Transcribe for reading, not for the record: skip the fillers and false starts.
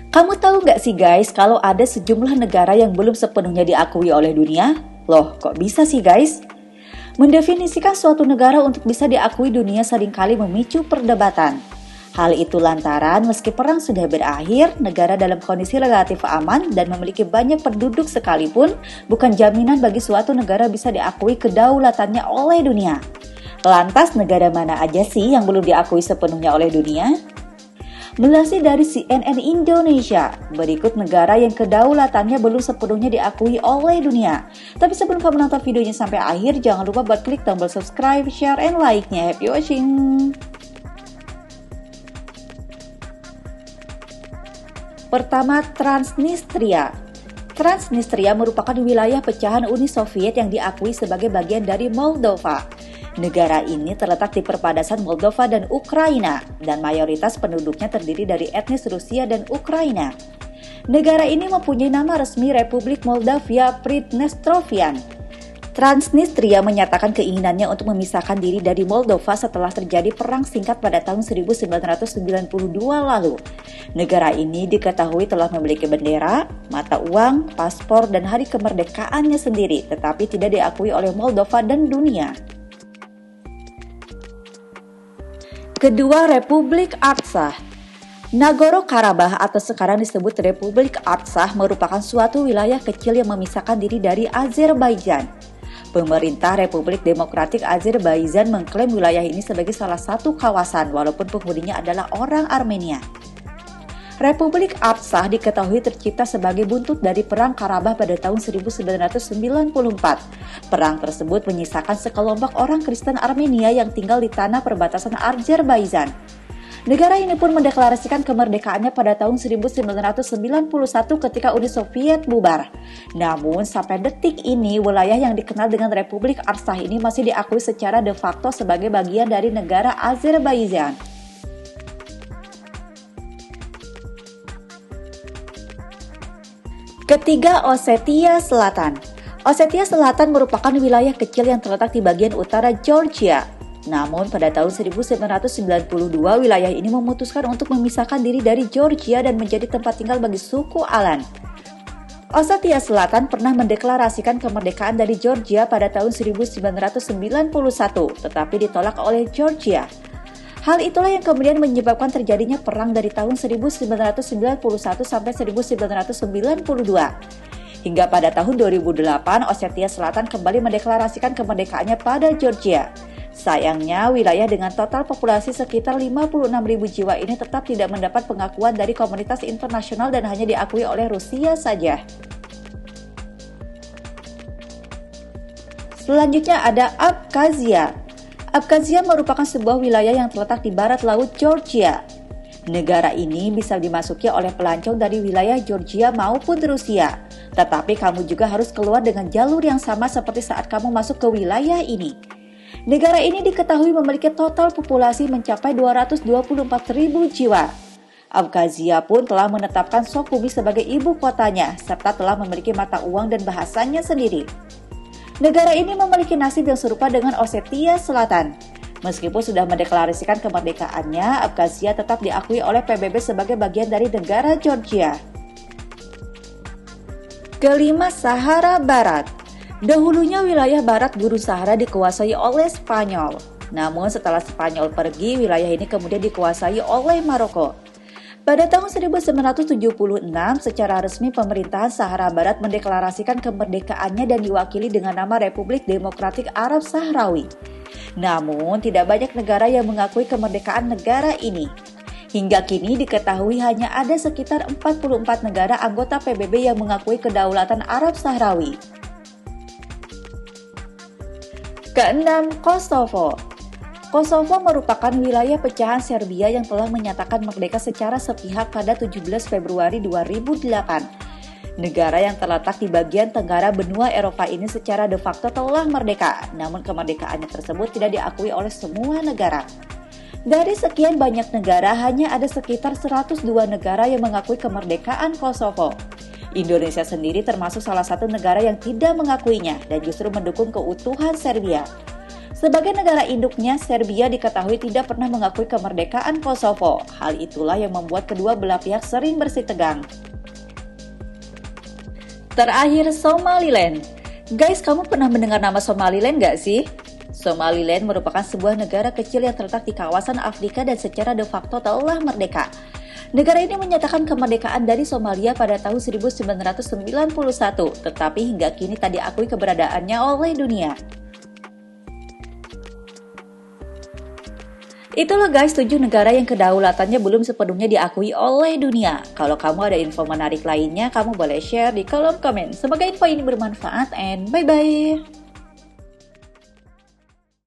Kamu tahu nggak sih guys, kalau ada sejumlah negara yang belum sepenuhnya diakui oleh dunia? Loh, kok bisa sih guys? Mendefinisikan suatu negara untuk bisa diakui dunia seringkali memicu perdebatan. Hal itu lantaran meski perang sudah berakhir, negara dalam kondisi relatif aman dan memiliki banyak penduduk sekalipun bukan jaminan bagi suatu negara bisa diakui kedaulatannya oleh dunia. Lantas negara mana aja sih yang belum diakui sepenuhnya oleh dunia? Melansir dari CNN Indonesia, berikut negara yang kedaulatannya belum sepenuhnya diakui oleh dunia. Tapi sebelum kamu nonton videonya sampai akhir, jangan lupa buat klik tombol subscribe, share, and like-nya. Happy watching! Pertama, Transnistria. Transnistria merupakan wilayah pecahan Uni Soviet yang diakui sebagai bagian dari Moldova. Negara ini terletak di perbatasan Moldova dan Ukraina, dan mayoritas penduduknya terdiri dari etnis Rusia dan Ukraina. Negara ini mempunyai nama resmi Republik Moldavia Pridnestrovian. Transnistria menyatakan keinginannya untuk memisahkan diri dari Moldova setelah terjadi perang singkat pada tahun 1992 lalu. Negara ini diketahui telah memiliki bendera, mata uang, paspor, dan hari kemerdekaannya sendiri, tetapi tidak diakui oleh Moldova dan dunia. Kedua, Republik Artsakh. Nagorno-Karabakh atau sekarang disebut Republik Artsakh merupakan suatu wilayah kecil yang memisahkan diri dari Azerbaijan. Pemerintah Republik Demokratik Azerbaijan mengklaim wilayah ini sebagai salah satu kawasan walaupun penghuninya adalah orang Armenia. Republik Artsakh diketahui tercipta sebagai buntut dari Perang Karabakh pada tahun 1994. Perang tersebut menyisakan sekelompok orang Kristen Armenia yang tinggal di tanah perbatasan Azerbaijan. Negara ini pun mendeklarasikan kemerdekaannya pada tahun 1991 ketika Uni Soviet bubar. Namun sampai detik ini wilayah yang dikenal dengan Republik Artsakh ini masih diakui secara de facto sebagai bagian dari negara Azerbaijan. Ketiga, Osetia Selatan. Osetia Selatan merupakan wilayah kecil yang terletak di bagian utara Georgia. Namun pada tahun 1992 wilayah ini memutuskan untuk memisahkan diri dari Georgia dan menjadi tempat tinggal bagi suku Alan. Osetia Selatan pernah mendeklarasikan kemerdekaan dari Georgia pada tahun 1991, tetapi ditolak oleh Georgia. Hal itulah yang kemudian menyebabkan terjadinya perang dari tahun 1991 sampai 1992. Hingga pada tahun 2008, Osetia Selatan kembali mendeklarasikan kemerdekaannya pada Georgia. Sayangnya, wilayah dengan total populasi sekitar 56.000 jiwa ini tetap tidak mendapat pengakuan dari komunitas internasional dan hanya diakui oleh Rusia saja. Selanjutnya ada Abkhazia. Abkhazia merupakan sebuah wilayah yang terletak di barat laut Georgia. Negara ini bisa dimasuki oleh pelancong dari wilayah Georgia maupun Rusia. Tetapi kamu juga harus keluar dengan jalur yang sama seperti saat kamu masuk ke wilayah ini. Negara ini diketahui memiliki total populasi mencapai 224.000 jiwa. Abkhazia pun telah menetapkan Sukhumi sebagai ibu kotanya, serta telah memiliki mata uang dan bahasanya sendiri. Negara ini memiliki nasib yang serupa dengan Osetia Selatan. Meskipun sudah mendeklarasikan kemerdekaannya, Abkhazia tetap diakui oleh PBB sebagai bagian dari negara Georgia. Kelima, Sahara Barat. Dahulunya wilayah barat Gurun Sahara dikuasai oleh Spanyol. Namun setelah Spanyol pergi, wilayah ini kemudian dikuasai oleh Maroko. Pada tahun 1976, secara resmi pemerintahan Sahara Barat mendeklarasikan kemerdekaannya dan diwakili dengan nama Republik Demokratik Arab Sahrawi. Namun, tidak banyak negara yang mengakui kemerdekaan negara ini. Hingga kini diketahui hanya ada sekitar 44 negara anggota PBB yang mengakui kedaulatan Arab Sahrawi. Keenam, Kosovo. Kosovo merupakan wilayah pecahan Serbia yang telah menyatakan merdeka secara sepihak pada 17 Februari 2008. Negara yang terletak di bagian tenggara benua Eropa ini secara de facto telah merdeka, namun kemerdekaannya tersebut tidak diakui oleh semua negara. Dari sekian banyak negara, hanya ada sekitar 102 negara yang mengakui kemerdekaan Kosovo. Indonesia sendiri termasuk salah satu negara yang tidak mengakuinya dan justru mendukung keutuhan Serbia. Sebagai negara induknya, Serbia diketahui tidak pernah mengakui kemerdekaan Kosovo. Hal itulah yang membuat kedua belah pihak sering bersitegang. Terakhir, Somaliland. Guys, kamu pernah mendengar nama Somaliland nggak sih? Somaliland merupakan sebuah negara kecil yang terletak di kawasan Afrika dan secara de facto telah merdeka. Negara ini menyatakan kemerdekaan dari Somalia pada tahun 1991, tetapi hingga kini tak diakui keberadaannya oleh dunia. Itulah guys 7 negara yang kedaulatannya belum sepenuhnya diakui oleh dunia. Kalau kamu ada info menarik lainnya, kamu boleh share di kolom komen. Semoga info ini bermanfaat and bye-bye.